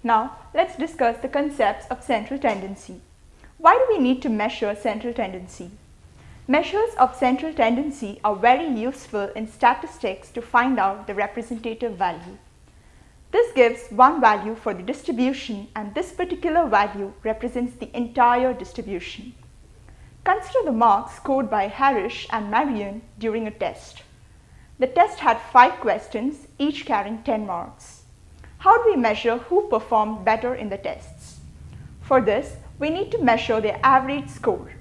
Now, let's discuss the concepts of central tendency. Why do we need to measure central tendency? Measures of central tendency are very useful in statistics to find out the representative value. This gives one value for the distribution, and this particular value represents the entire distribution. Consider the marks scored by Harish and Marian during a test. The test had 5 questions, each carrying 10 marks. How do we measure who performed better in the tests? For this, we need to measure their average score.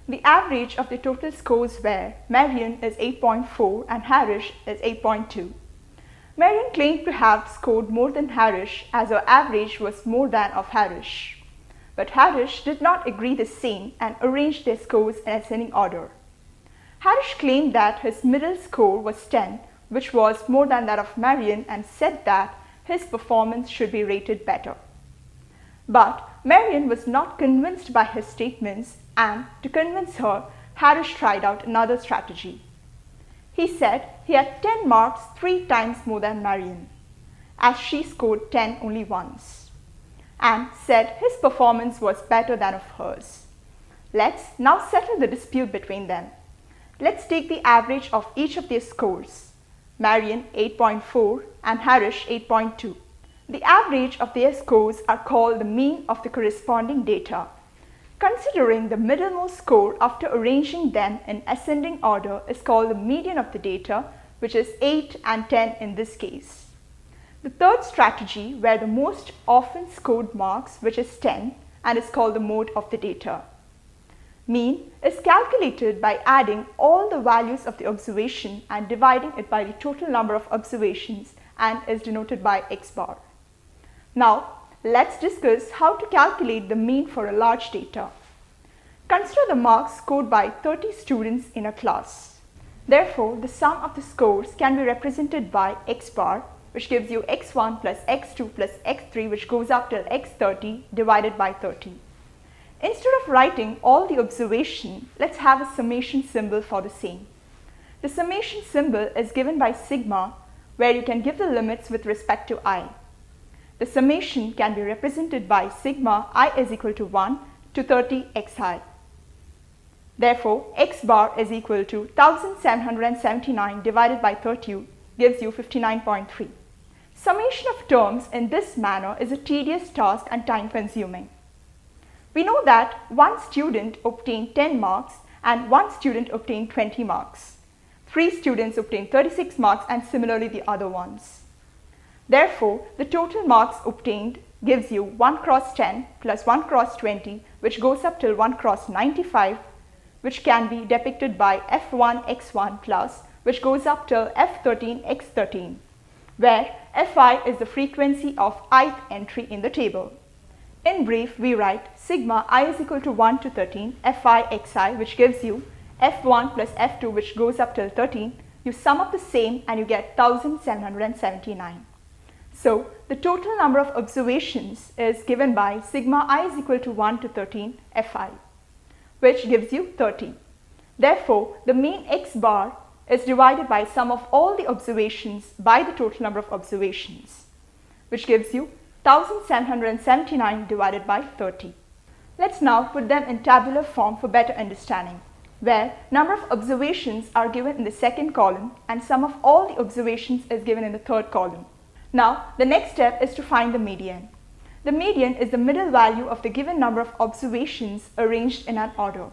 The average of the total scores were Marian is 8.4 and Harish is 8.2. Marian claimed to have scored more than Harish as her average was more than of Harish. But Harish did not agree the same and arranged their scores in ascending order. Harish claimed that his middle score was 10, which was more than that of Marian, and said that his performance should be rated better. But Marian was not convinced by his statements, and to convince her, Harish tried out another strategy. He said he had 10 marks 3 times more than Marian, as she scored 10 only once, and said his performance was better than of hers. Let's now settle the dispute between them. Let's take the average of each of their scores. Marian 8.4 and Harish 8.2. The average of their scores are called the mean of the corresponding data. Considering the middlemost score after arranging them in ascending order is called the median of the data, which is 8 and 10 in this case. The third strategy, where the most often scored marks, which is 10, and is called the mode of the data. Mean is calculated by adding all the values of the observation and dividing it by the total number of observations, and is denoted by x bar. Now, let's discuss how to calculate the mean for a large data. Consider the marks scored by 30 students in a class. Therefore, the sum of the scores can be represented by x bar, which gives you x1 plus x2 plus x3, which goes up till x30 divided by 30. Instead of writing all the observation, let's have a summation symbol for the same. The summation symbol is given by sigma, where you can give the limits with respect to I. The summation can be represented by sigma I is equal to 1 to 30 xi. Therefore, x bar is equal to 1779 divided by 30 gives you 59.3. Summation of terms in this manner is a tedious task and time consuming. We know that one student obtained 10 marks and one student obtained 20 marks. 3 students obtained 36 marks, and similarly the other ones. Therefore, the total marks obtained gives you 1 cross 10 plus 1 cross 20, which goes up till 1 cross 95, which can be depicted by f1 x1 plus, which goes up till f13 x13, where fi is the frequency of ith entry in the table. In brief, we write sigma I is equal to 1 to 13 fi xi, which gives you f1 plus f2, which goes up till 13. You sum up the same and you get 1779. So, the total number of observations is given by sigma I is equal to 1 to 13 fi, which gives you 30. Therefore, the mean x bar is divided by sum of all the observations by the total number of observations, which gives you 1779 divided by 30. Let's now put them in tabular form for better understanding, where number of observations are given in the second column and sum of all the observations is given in the third column. Now, the next step is to find the median. The median is the middle value of the given number of observations arranged in an order.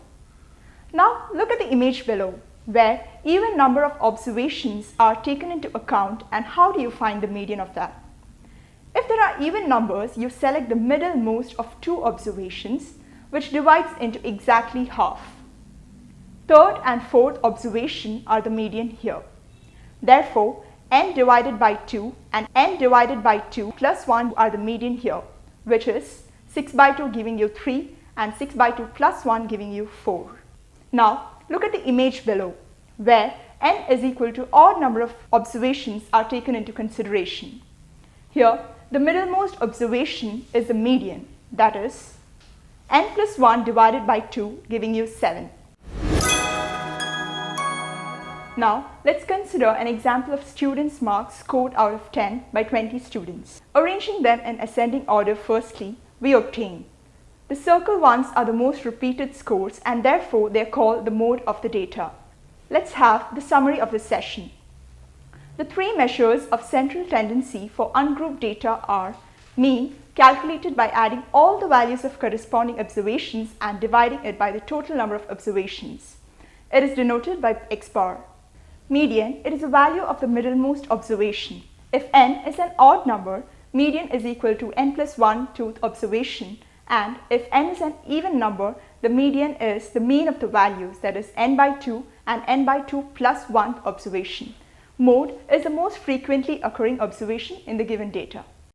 Now, look at the image below, where even number of observations are taken into account, and how do you find the median of that? If there are even numbers, you select the middlemost of 2 observations, which divides into exactly half. Third and fourth observation are the median here. Therefore, n divided by 2 and n divided by 2 plus 1 are the median here, which is 6 by 2 giving you 3 and 6 by 2 plus 1 giving you 4. Now, look at the image below, where n is equal to odd number of observations are taken into consideration. Here, the middlemost observation is the median, that is n plus 1 divided by 2 giving you 7. Now, let's consider an example of students' marks scored out of 10 by 20 students. Arranging them in ascending order firstly, we obtain the circle ones are the most repeated scores and therefore they are called the mode of the data. Let's have the summary of the session. The three measures of central tendency for ungrouped data are mean, calculated by adding all the values of corresponding observations and dividing it by the total number of observations. It is denoted by x bar. Median, it is a value of the middlemost observation. If n is an odd number, median is equal to n plus 1 tooth observation, and if n is an even number, the median is the mean of the values, that is n by 2 and n by 2 plus 1 observation. Mode is the most frequently occurring observation in the given data.